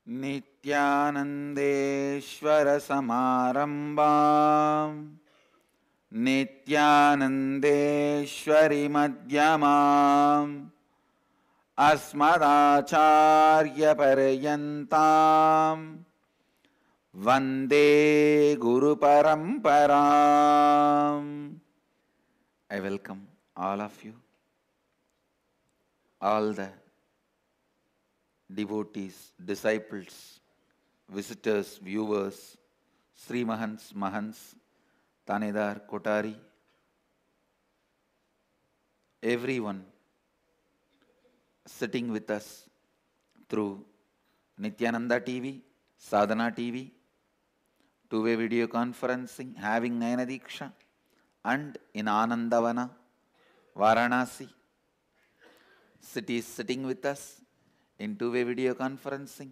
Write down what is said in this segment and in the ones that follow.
नित्यानन्देश्वर समारम्भाम् नित्यानन्देश्वरि मध्यमाम् अस्मदाचार्यपर्यन्ताम् वन्दे गुरुपरम्पराम्. I welcome all of you, all the devotees, disciples, visitors, viewers, Sri Mahants, Mahants, Tanedar, Kotari, everyone sitting with us through Nityananda TV, Sadhana TV, two-way video conferencing, having Nayana Diksha, and in Anandavana, Varanasi, cities sitting with us in two-way video conferencing,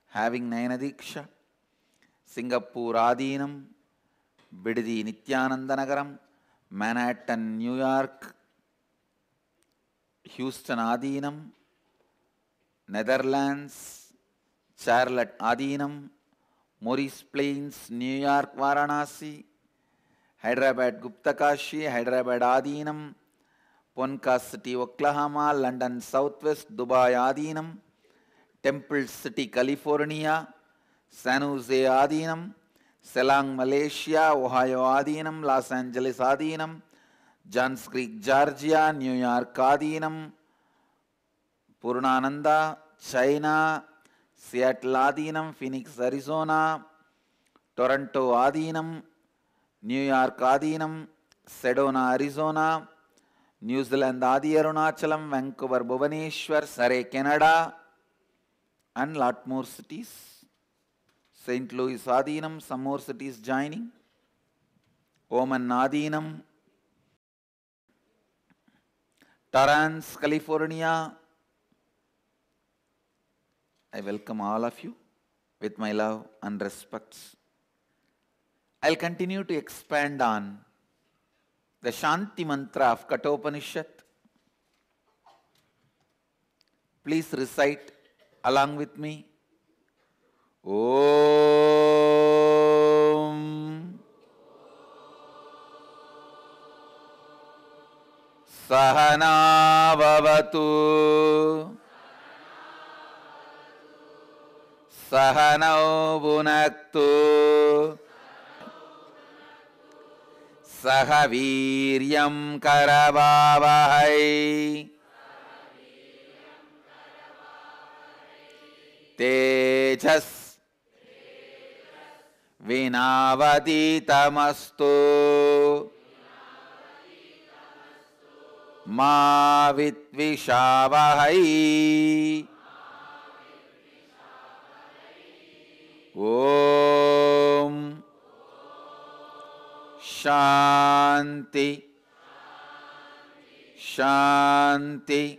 having Nayana Diksha, Singapore Adinam, Bididi Nityananda Nagaram, Manhattan, New York, Houston Adinam, Netherlands, Charlotte Adinam, Morris Plains, New York Varanasi, Hyderabad Gupta Kashi, Hyderabad Adinam, Ponca City Oklahoma, London Southwest, Dubai Adinam, Temple City California, San Jose Adinam, Selang Malaysia, Ohio Adinam, Los Angeles Adinam, Johns Creek Georgia, New York Adinam, Purnananda, China, Seattle Adinam, Phoenix Arizona, Toronto Adinam, New York Adinam, Sedona Arizona, New Zealand Adi Arunachalam, Vancouver Bhubaneswar, Surrey Canada, and lot more cities. St. Louis Adinam, some more cities joining. Oman Adinam, Torrance, California. I welcome all of you with my love and respects. I'll continue to expand on the Shanti Mantra of Kathopanishad. Please recite along with me. Om Sahana Bhavatu Sahanau Bhunaktu Sahaviryam Karavavahai Tejas Vinavaditamastu Ma Vitvishavahay. Om Shanti Shanti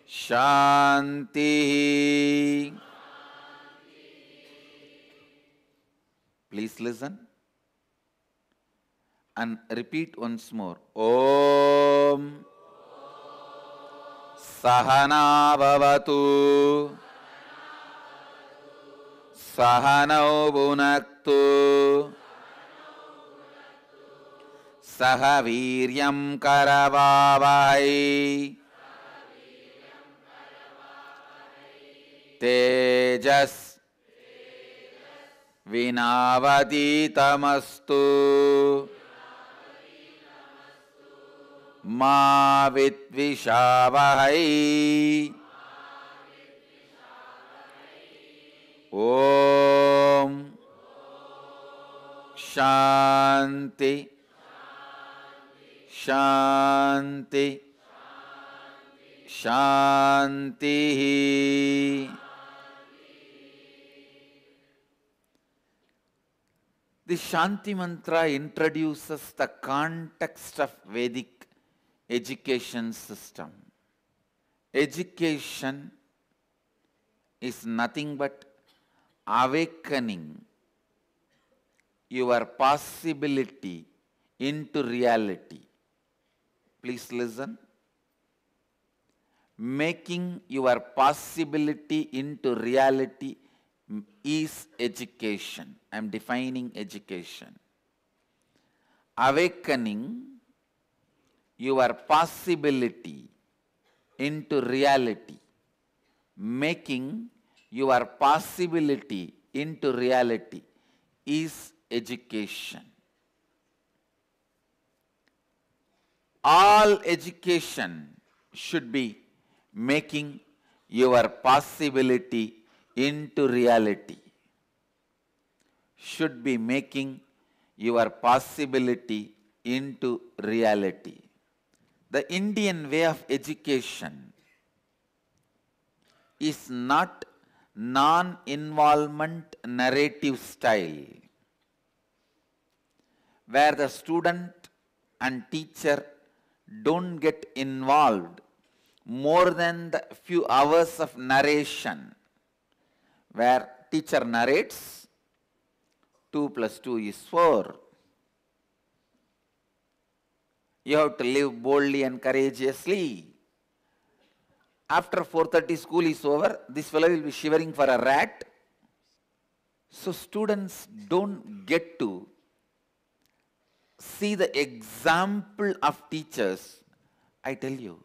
Shanti. Please listen and repeat once more. Om Sahana Bhavatu Sahanau Bhunaktu Sahaviryam Karavavahai Tejas Vinavaditamastu Ma Vitvishavahay. Om Shanti Shanti Shanti. The Shanti Mantra introduces the context of Vedic education system. Education is nothing but awakening your possibility into reality. Please listen. Making your possibility into reality is education. I am defining education. Awakening your possibility into reality. Making your possibility into reality is education. All education should be making your possibility into reality. Should be making your possibility into reality. The Indian way of education is not non-involvement narrative style, where the student and teacher don't get involved more than the few hours of narration, where teacher narrates 2 plus 2 is 4. You have to live boldly and courageously. After 4:30 school is over, this fellow will be shivering for a rat. So students don't get to see the example of teachers. I tell you,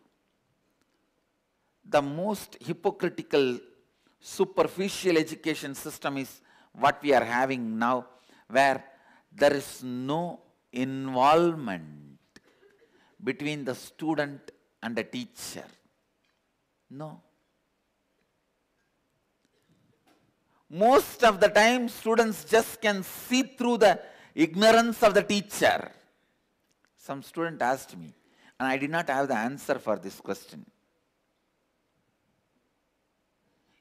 the most hypocritical, superficial education system is what we are having now, where there is no involvement between the student and the teacher. No. Most of the time, students just can see through the ignorance of the teacher. Some student asked me, and I did not have the answer for this question.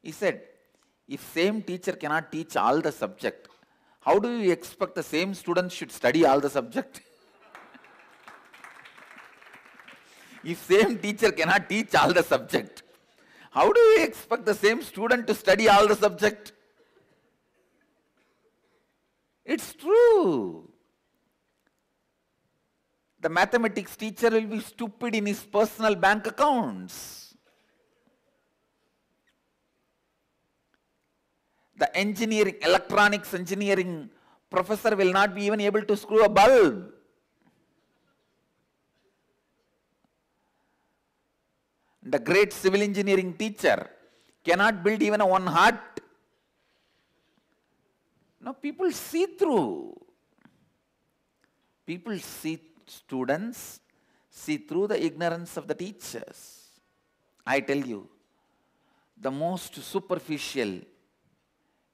He said, if same teacher cannot teach all the subject, how do you expect the same student should study all the subject? If same teacher cannot teach all the subject, how do you expect the same student to study all the subject? It's true. The mathematics teacher will be stupid in his personal bank accounts. The engineering, electronics engineering professor will not be even able to screw a bulb. The great civil engineering teacher cannot build even one hut. No, people see through. People see, students see through the ignorance of the teachers. I tell you, the most superficial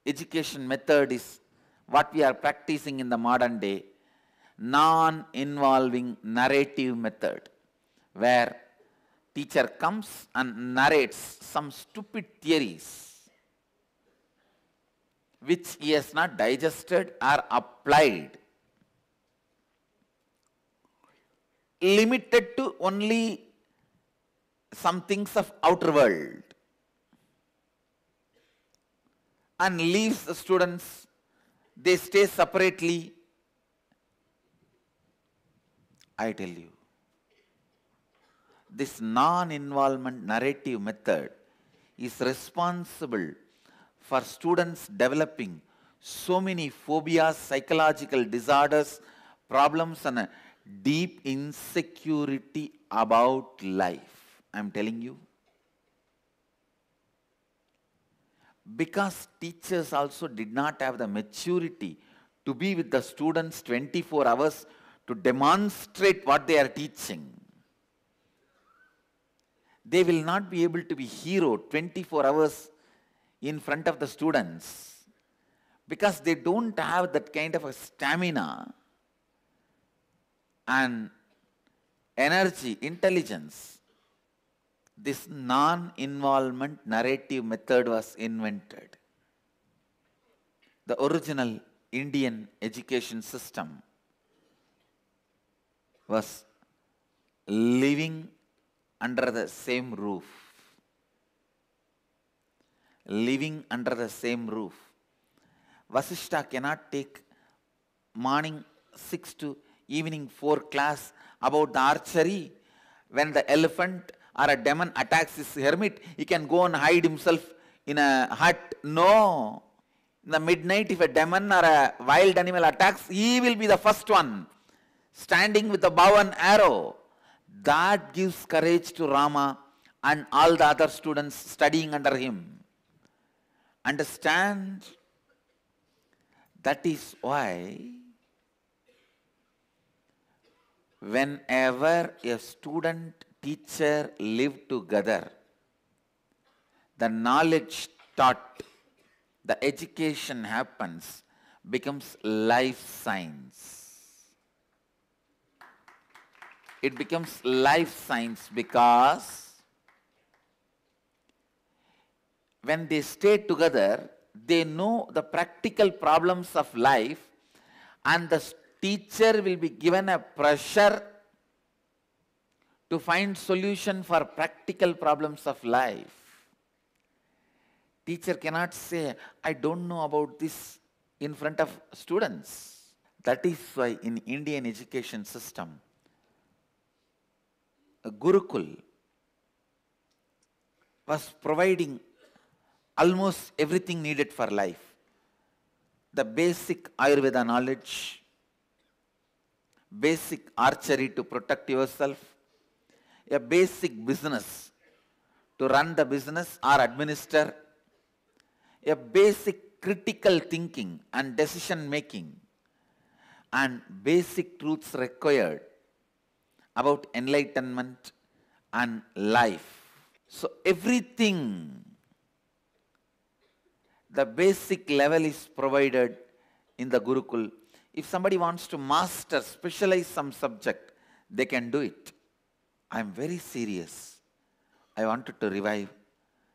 education method is what we are practicing in the modern day, non-involving narrative method, where teacher comes and narrates some stupid theories which he has not digested or applied, limited to only some things of outer world, and leaves the students, they stay separately. I tell you, this non-involvement narrative method is responsible for students developing so many phobias, psychological disorders, problems, and a deep insecurity about life. I am telling you. Because teachers also did not have the maturity to be with the students 24 hours to demonstrate what they are teaching. They will not be able to be hero 24 hours in front of the students because they don't have that kind of a stamina and energy, intelligence. This non-involvement narrative method was invented. The original Indian education system was living under the same roof. Living under the same roof. Vasishtha cannot take morning 6 to evening 4 class about the archery when the elephant or a demon attacks his hermit, he can go and hide himself in a hut. No. In the midnight, if a demon or a wild animal attacks, he will be the first one, standing with a bow and arrow. That gives courage to Rama and all the other students studying under him. Understand? That is why whenever a student teacher live together, the knowledge taught, the education happens, becomes life science. It becomes life science because when they stay together, they know the practical problems of life, and the teacher will be given a pressure to find solution for practical problems of life. Teacher cannot say, I don't know about this in front of students. That is why in Indian education system, a Gurukul was providing almost everything needed for life. The basic Ayurveda knowledge, basic archery to protect yourself, a basic business to run the business or administer, a basic critical thinking and decision making, and basic truths required about enlightenment and life. So everything, the basic level is provided in the Gurukul. If somebody wants to master, specialize some subject, they can do it. I am very serious. I wanted to revive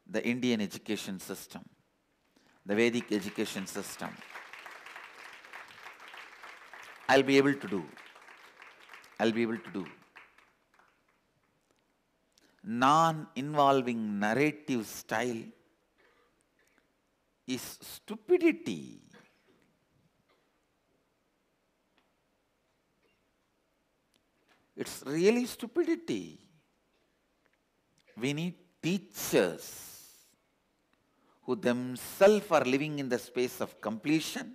the Indian education system, the Vedic education system. I'll be able to do. Non-involving narrative style is stupidity. It's really stupidity. We need teachers who themselves are living in the space of completion,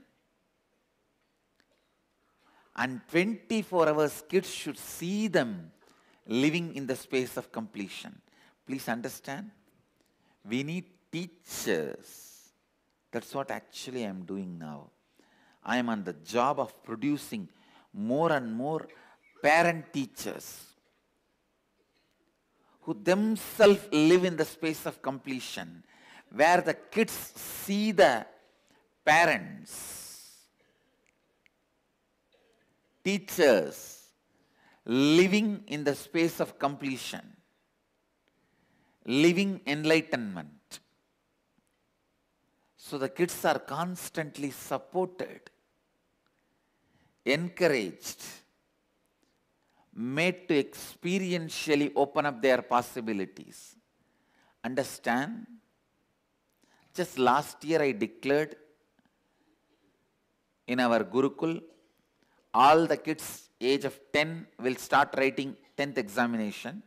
and 24 hours kids should see them living in the space of completion. Please understand, we need teachers. That's what actually I am doing now. I am on the job of producing more and more parent teachers who themselves live in the space of completion, where the kids see the parents, teachers living in the space of completion, living enlightenment. So the kids are constantly supported, encouraged, made to experientially open up their possibilities. Understand? Just last year I declared in our Gurukul, all the kids age of 10 will start writing 10th examination.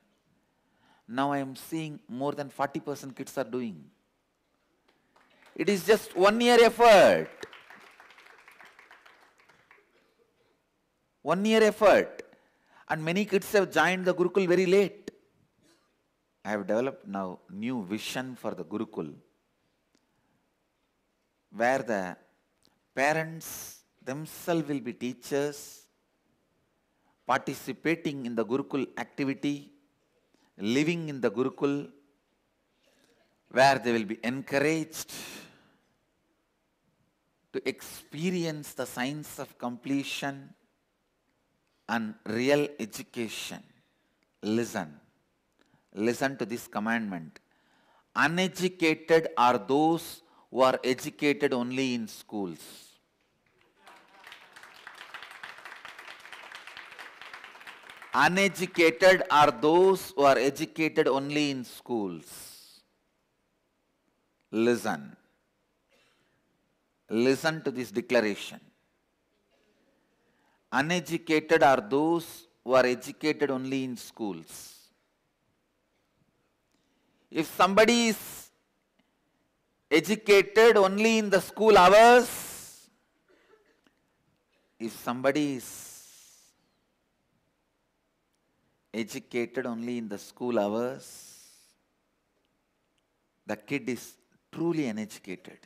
Now I am seeing more than 40% kids are doing. It is just 1 year effort. 1 year effort. And many kids have joined the Gurukul very late. I have developed now new vision for the Gurukul, where the parents themselves will be teachers, participating in the Gurukul activity, living in the Gurukul, where they will be encouraged to experience the science of completion and real education. Listen to this commandment. Uneducated are those who are educated only in schools. Uneducated are those who are educated only in schools. Listen to this declaration. Uneducated are those who are educated only in schools. If somebody is educated only in the school hours, if somebody is educated only in the school hours, the kid is truly uneducated.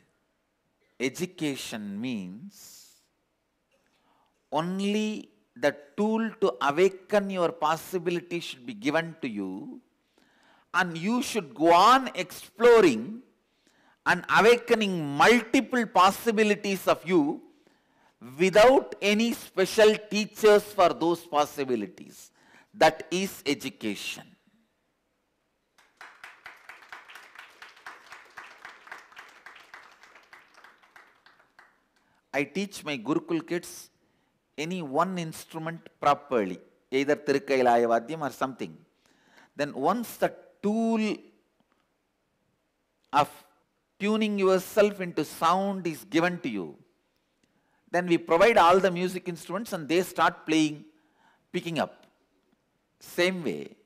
Education means only the tool to awaken your possibility should be given to you, and you should go on exploring and awakening multiple possibilities of you without any special teachers for those possibilities. That is education. I teach my Gurukul kids any one instrument properly, either Tirukkailaya Vadyam or something. Then once the tool of tuning yourself into sound is given to you, then we provide all the music instruments and they start playing, picking up. Same way,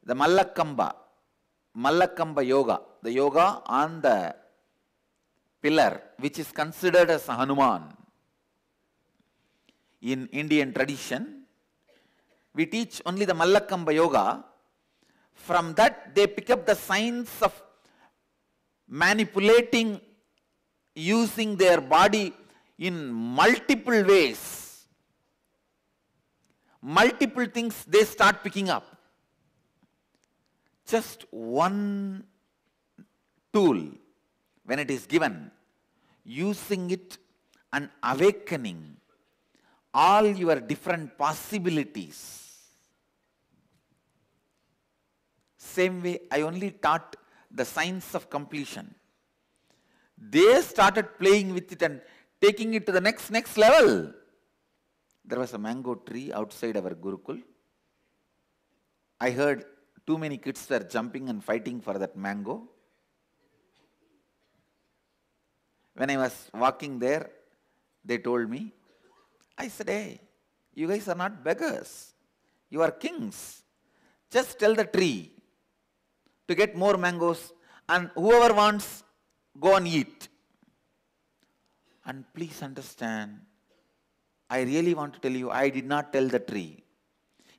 the Mallakamba yoga, the yoga on the pillar, which is considered as a Hanuman. In Indian tradition, we teach only the Mallakamba yoga. From that, they pick up the science of manipulating, using their body in multiple ways. Multiple things they start picking up. Just one tool, when it is given, using it and awakening all your different possibilities. Same way, I only taught the science of completion. They started playing with it and taking it to the next level. There was a mango tree outside our Gurukul. I heard too many kids were jumping and fighting for that mango. When I was walking there, they told me, I said, hey, you guys are not beggars. You are kings. Just tell the tree to get more mangoes, and whoever wants, go and eat. And please understand, I really want to tell you, I did not tell the tree.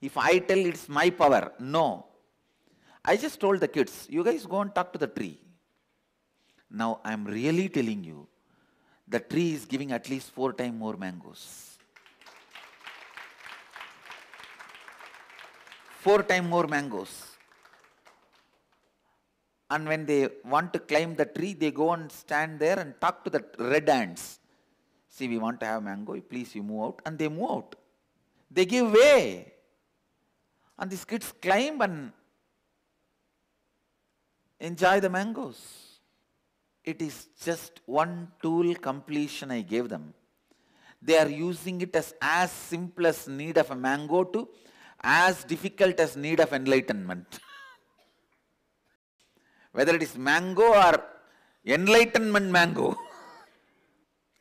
If I tell, it's my power. No. I just told the kids, you guys go and talk to the tree. Now I am really telling you, the tree is giving at least 4 times more mangoes. 4 times more mangoes. And when they want to climb the tree, they go and stand there and talk to the red ants. See, we want to have mango, please you move out. And they move out. They give way. And these kids climb and enjoy the mangoes. It is just one tool completion I gave them. They are using it as simple as need of a mango to as difficult as need of enlightenment. Whether it is mango or enlightenment mango.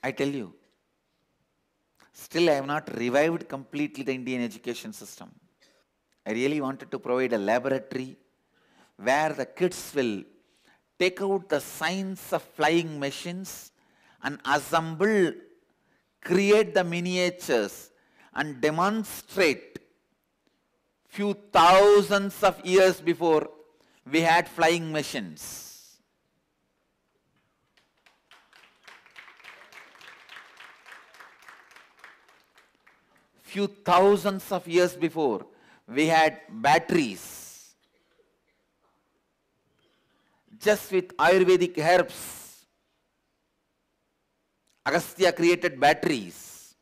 I tell you, still I have not revived completely the Indian education system. I really wanted to provide a laboratory where the kids will take out the science of flying machines and assemble, create the miniatures and demonstrate few thousands of years before we had flying machines. Few thousands of years before we had batteries. Just with Ayurvedic herbs, Agastya created batteries.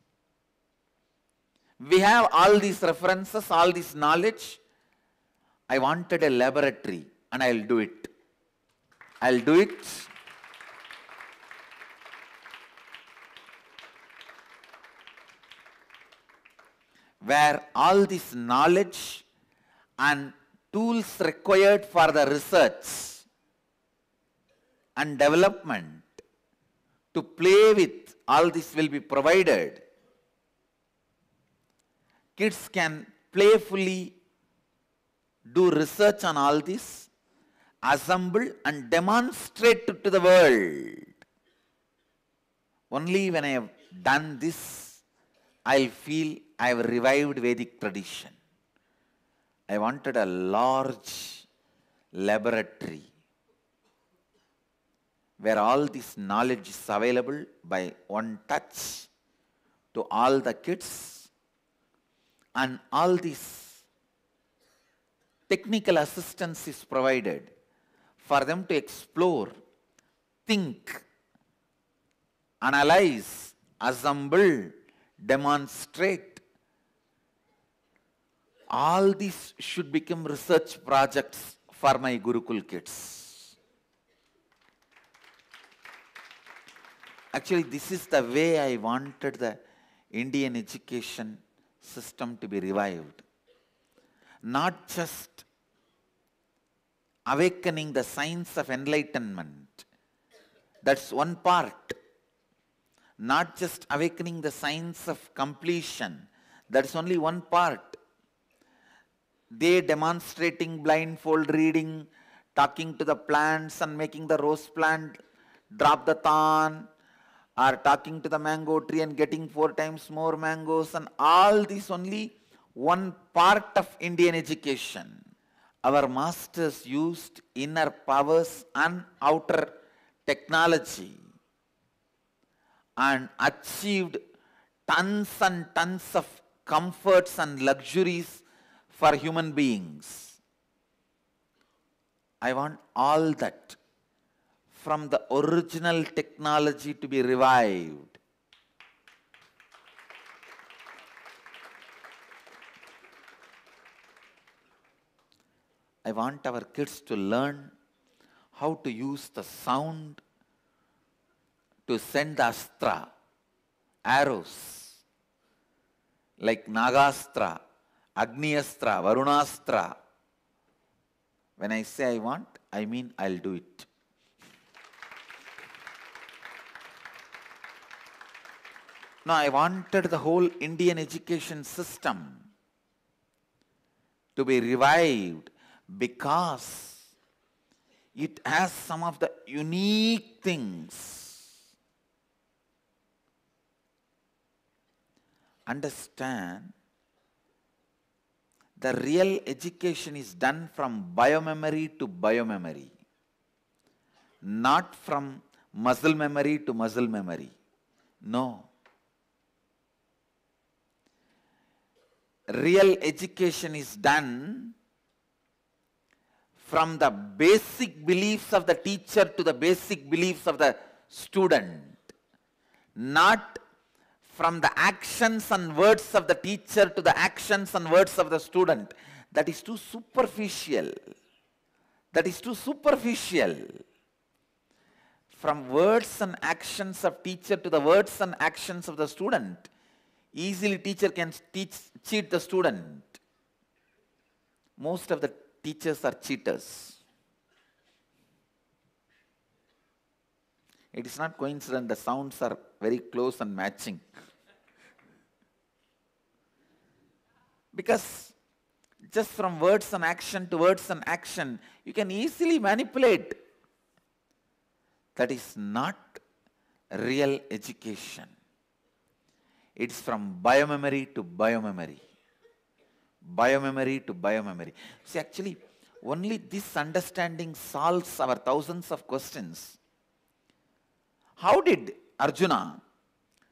We have all these references, all this knowledge. I wanted a laboratory and I'll do it. I'll do it. Where all this knowledge and tools required for the research and development to play with, all this will be provided. Kids can playfully do research on all this assemble and demonstrate to the world. Only when I have done this, I'll feel I have revived Vedic tradition. I wanted a large laboratory where all this knowledge is available by one touch to all the kids, and all this technical assistance is provided for them to explore, think, analyze, assemble, demonstrate. All these should become research projects for my Gurukul kids. Actually, this is the way I wanted the Indian education system to be revived. Not just awakening the science of enlightenment. That's one part. Not just awakening the science of completion. That's only one part. They demonstrating blindfold reading, talking to the plants and making the rose plant drop the thorn, or talking to the mango tree and getting 4 times more mangoes, and all this only one part of Indian education. Our masters used inner powers and outer technology and achieved tons and tons of comforts and luxuries for human beings. I want all that from the original technology to be revived. I want our kids to learn how to use the sound to send the astra, arrows, like Nagastra, Agniastra, Varunastra. When I say I want, I mean I'll do it. Now, I wanted the whole Indian education system to be revived because it has some of the unique things. Understand, the real education is done from biomemory to biomemory, not from muscle memory to muscle memory. No. Real education is done from the basic beliefs of the teacher to the basic beliefs of the student, not from the actions and words of the teacher to the actions and words of the student. That is too superficial. That is too superficial. From words and actions of teacher to the words and actions of the student, easily teacher can cheat the student. Most of the teachers are cheaters. It is not coincident, the sounds are very close and matching. Because just from words and action to words and action, you can easily manipulate. That is not real education. It's from biomemory to biomemory. Biomemory to biomemory. See, actually, only this understanding solves our thousands of questions. How did Arjuna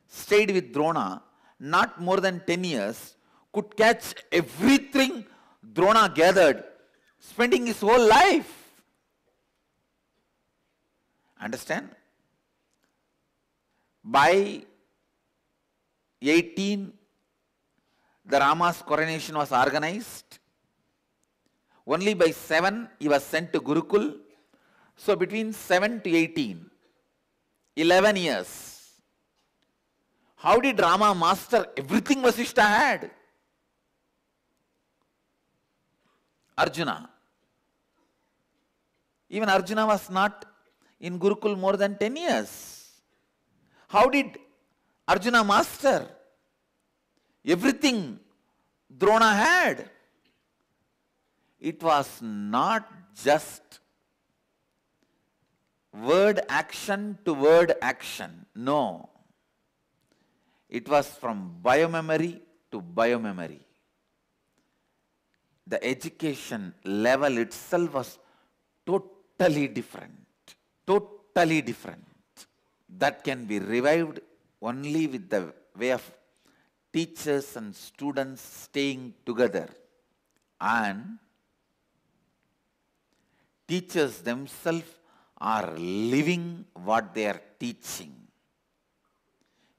stayed with Drona not more than 10 years, could catch everything Drona gathered, spending his whole life? Understand? By 18, the Rama's coronation was organized. Only by 7, he was sent to Gurukul. So between 7 to 18, 11 years. How did Rama master everything Vasishtha had? Arjuna. Even Arjuna was not in Gurukul more than 10 years. How did Arjuna master everything Drona had? It was not just word action to word action. No. It was from biomemory to biomemory. The education level itself was totally different. Totally different. That can be revived only with the way of teachers and students staying together, and teachers themselves are living what they are teaching.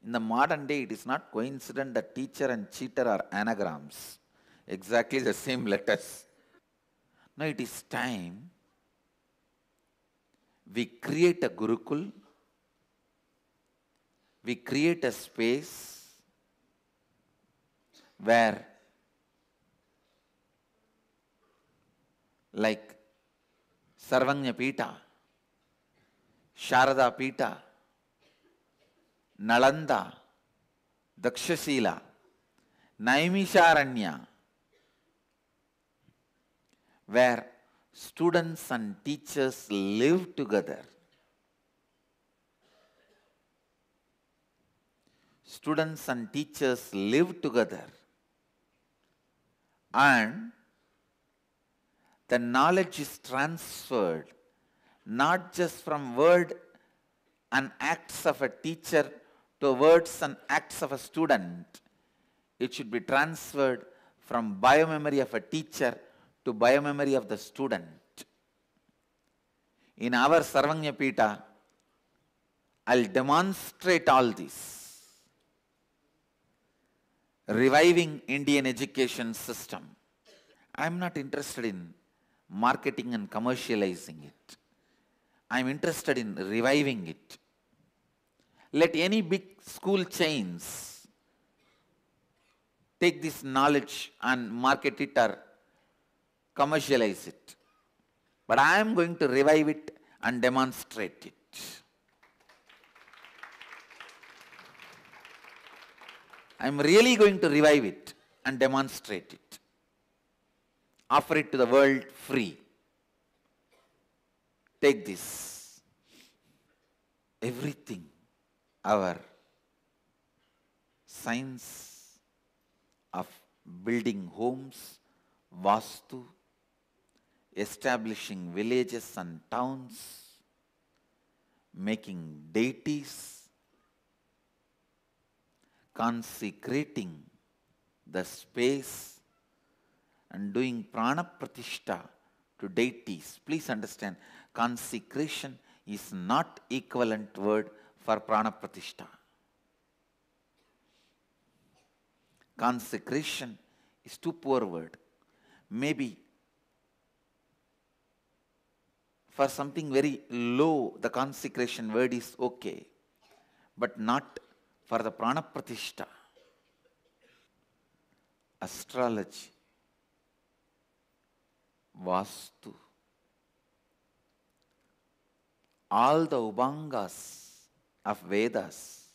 In the modern day, it is not coincident that teacher and cheater are anagrams, exactly the same letters. Now it is time we create a Gurukul, we create a space where, like Sarvanya Pita, Sharada Pita, Nalanda, Dakshashila, Naimisharanya, where students and teachers live together. Students and teachers live together, and the knowledge is transferred not just from word and acts of a teacher to words and acts of a student. It should be transferred from biomemory of a teacher to biomemory of the student. In our Sarvanya Pita, I'll demonstrate all this. Reviving Indian education system. I'm not interested in marketing and commercializing it. I'm interested in reviving it. Let any big school chains take this knowledge and market it or commercialize it. But I am going to revive it and demonstrate it. I am really going to revive it and demonstrate it. Offer it to the world free. Take this. Everything, our science of building homes, Vastu, establishing villages and towns, making deities, consecrating the space and doing prana pratishta to deities. Please understand, consecration is not equivalent word for prana pratishta. Consecration is too poor word. Maybe for something very low, the consecration word is okay, but not for the prana pratishta. Astrology, Vastu, all the Ubangas of Vedas,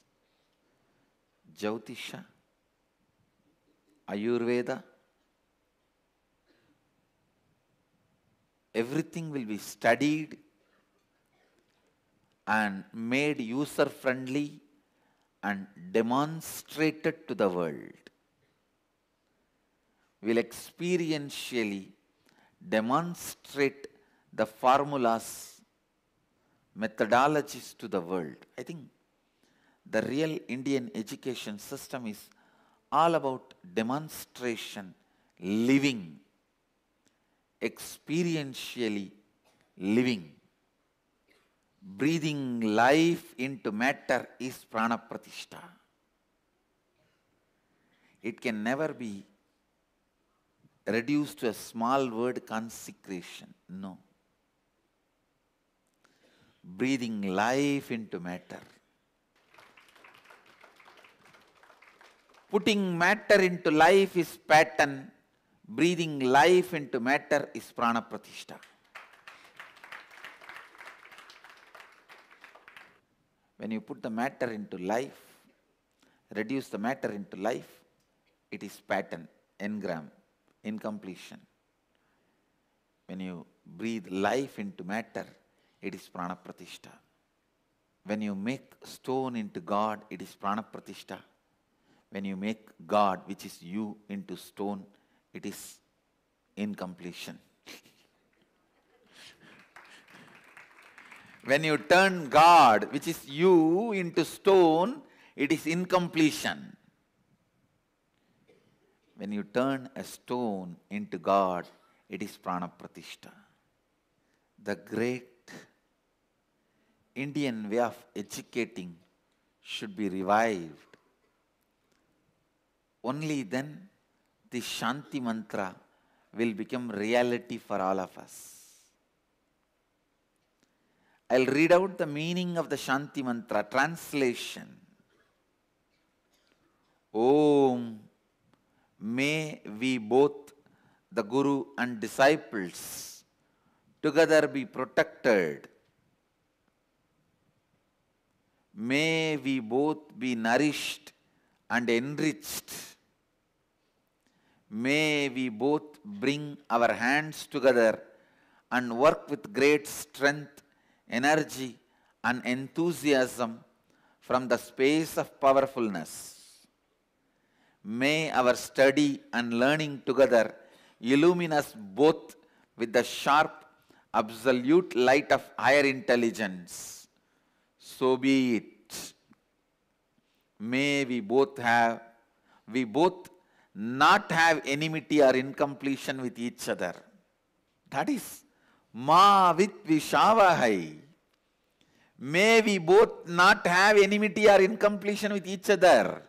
Jyotisha, Ayurveda, everything will be studied and made user-friendly and demonstrated to the world. We will experientially demonstrate the formulas, methodologies to the world. I think the real Indian education system is all about demonstration, living, experientially living. Breathing life into matter is prana pratishta. It can never be reduced to a small word, consecration. No. Breathing life into matter. Putting matter into life is pattern. Breathing life into matter is prana pratishta. When you put the matter into life, reduce the matter into life, it is pattern, engram, incompletion. When you breathe life into matter, it is Prana Pratishtha. When you make stone into God, it is Prana Pratishtha. When you make God, which is you, into stone, it is incompletion. When you turn God, which is you, into stone, it is incompletion. When you turn a stone into God, it is Prana Pratishtha. The great Indian way of educating should be revived. Only then the Shanti Mantra will become reality for all of us. I'll read out the meaning of the Shanti Mantra. Translation. Om, may we both, the Guru and disciples, together be protected. May we both be nourished and enriched. May we both bring our hands together and work with great strength, energy and enthusiasm from the space of powerfulness. May our study and learning together illumine us both with the sharp, absolute light of higher intelligence. So be it. May we both not have enmity or incompletion with each other. That is Ma Vit Vishavahai. May we both not have enmity or incompletion with each other.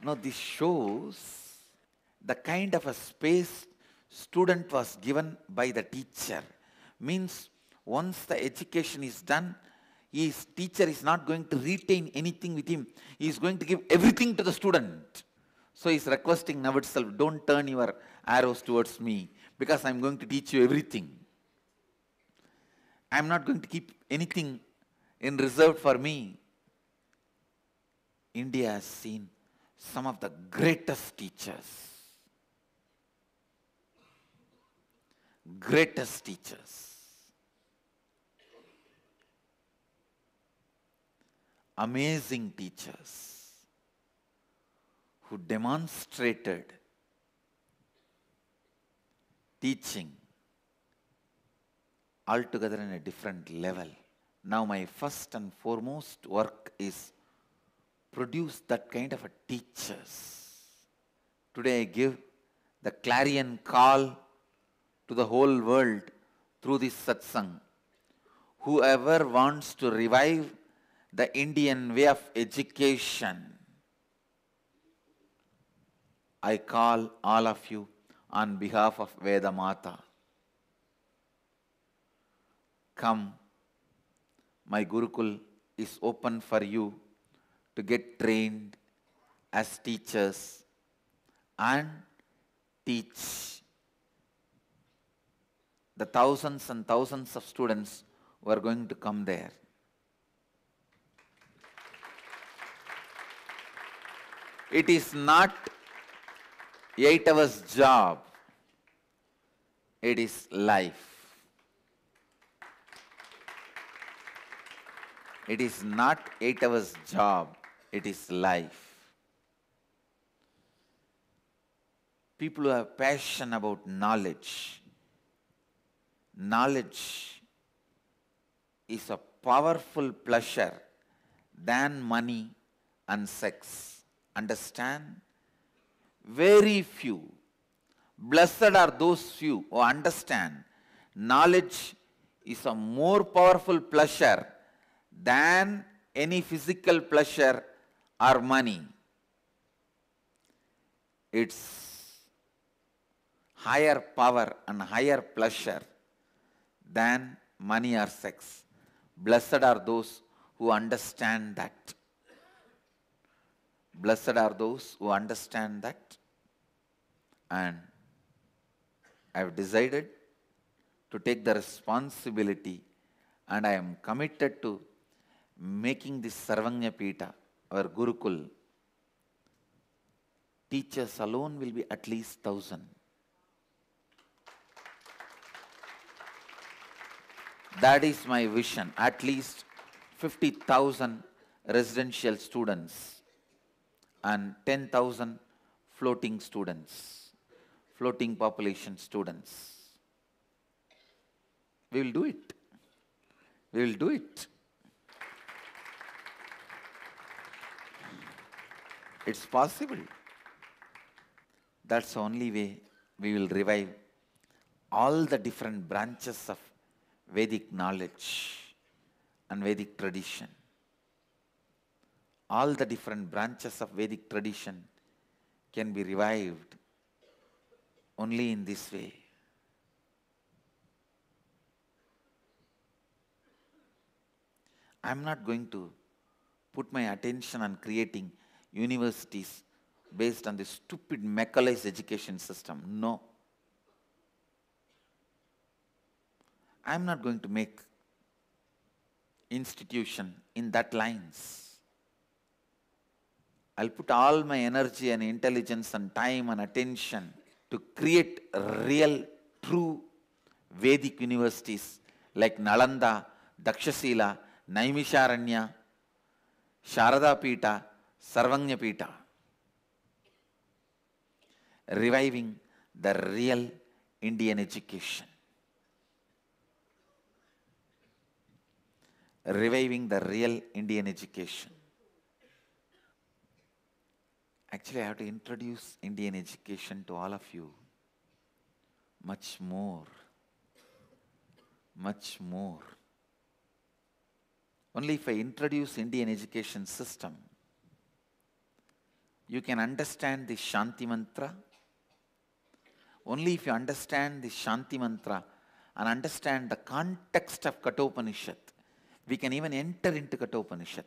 Now this shows the kind of a space student was given by the teacher. Means once the education is done, his teacher is not going to retain anything with him. He is going to give everything to the student. So he is requesting now itself, don't turn your arrows towards me because I am going to teach you everything. I am not going to keep anything in reserve for me. India has seen some of the greatest teachers. Greatest teachers. Amazing teachers who demonstrated teaching altogether in a different level. Now my first and foremost work is produce that kind of a teachers. Today I give the clarion call to the whole world through this satsang. Whoever wants to revive the Indian way of education, I call all of you on behalf of Veda Mata. Come, my Gurukul is open for you to get trained as teachers and teach the thousands and thousands of students who are going to come there. It is not 8 hours job. It is life. It is not 8 hours job. It is life. People who have passion about knowledge. Knowledge is a powerful pleasure than money and sex. Understand? Very few. Blessed are those few who understand knowledge is a more powerful pleasure than any physical pleasure or money. It's higher power and higher pleasure than money or sex. Blessed are those who understand that. Blessed are those who understand that. And I have decided to take the responsibility, and I am committed to making this Sarvanya Pita, our Gurukul, teachers alone will be at least 1,000. That is my vision. At least 50,000 residential students and 10,000 floating students, floating population students. We will do it. We will do it. It's possible. That's the only way we will revive all the different branches of Vedic knowledge and Vedic tradition. All the different branches of Vedic tradition can be revived only in this way. I'm not going to put my attention on creating universities based on the stupid mechanized education system. No. I'm not going to make institution in that lines. I'll put all my energy and intelligence and time and attention to create real, true Vedic universities like Nalanda, Dakshashila, Naimisharanya, Sharada Pita, Sarvanya Pita. Reviving the real Indian education. Reviving the real Indian education. Actually, I have to introduce Indian education to all of you much more. Much more. Only if I introduce Indian education system, you can understand the Shanti Mantra. Only if you understand the Shanti Mantra and understand the context of Kathopanishad, we can even enter into Kathopanishad,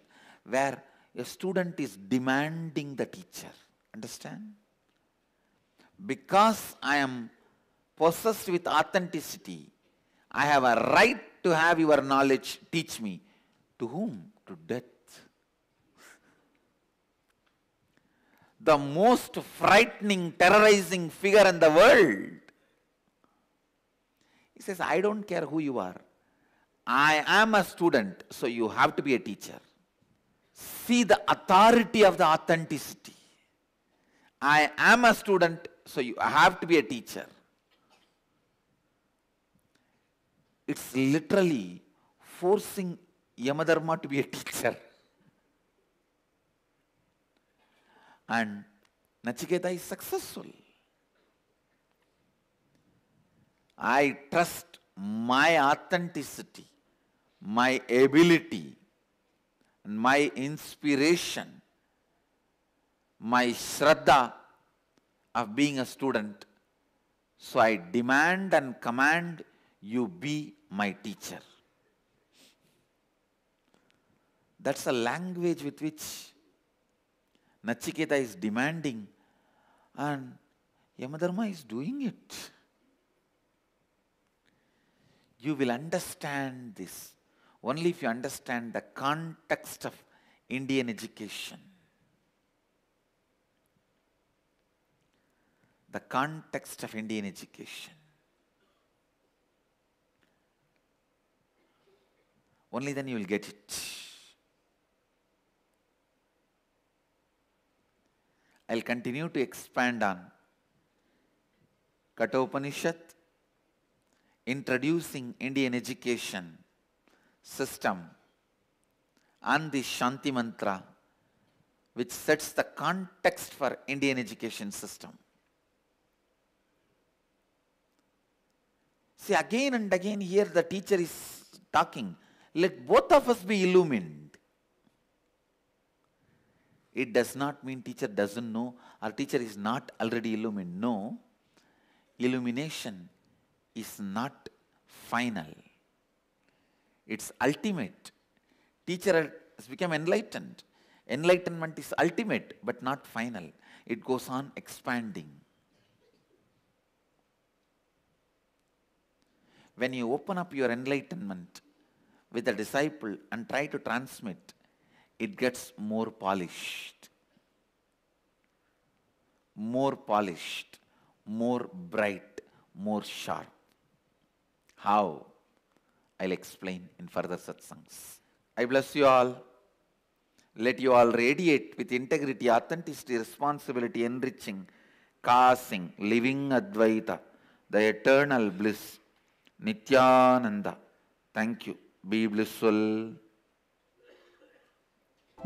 where a student is demanding the teacher. Understand? Because I am possessed with authenticity, I have a right to have your knowledge. Teach me. To whom? To death. The most frightening, terrorizing figure in the world. He says, I don't care who you are. I am a student, so you have to be a teacher. See the authority of the authenticity. I am a student, so you have to be a teacher. It's literally forcing Yamadharma to be a teacher. And Nachiketa is successful. I trust my authenticity, my ability, and my inspiration, my shraddha of being a student. So I demand and command you be my teacher. That's a language with which Nachiketa is demanding, and Yamadharma is doing it. You will understand this only if you understand the context of Indian education. The context of Indian education. Only then you will get it. I'll continue to expand on Kathopanishad, introducing Indian education system and the Shanti Mantra, which sets the context for Indian education system. See, again and again here the teacher is talking, let both of us be illumined. It does not mean teacher doesn't know or teacher is not already illumined. No, illumination is not final. It's ultimate. Teacher has become enlightened. Enlightenment is ultimate but not final. It goes on expanding. When you open up your enlightenment with a disciple and try to transmit, it gets more polished, more bright, more sharp. How? I'll explain in further satsangs. I bless you all. Let you all radiate with integrity, authenticity, responsibility, enriching, causing, living Advaita, the eternal bliss, Nityananda. Thank you. Be blissful.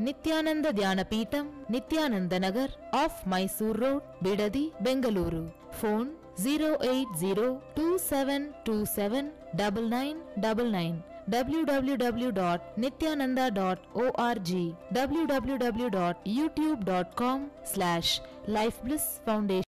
Nityananda Dhyanapitham, Nityananda Nagar, off Mysore Road, Bidadi, Bengaluru. Phone 08027279999. www.nityananda.org, www.youtube.com/Life Bliss Foundation.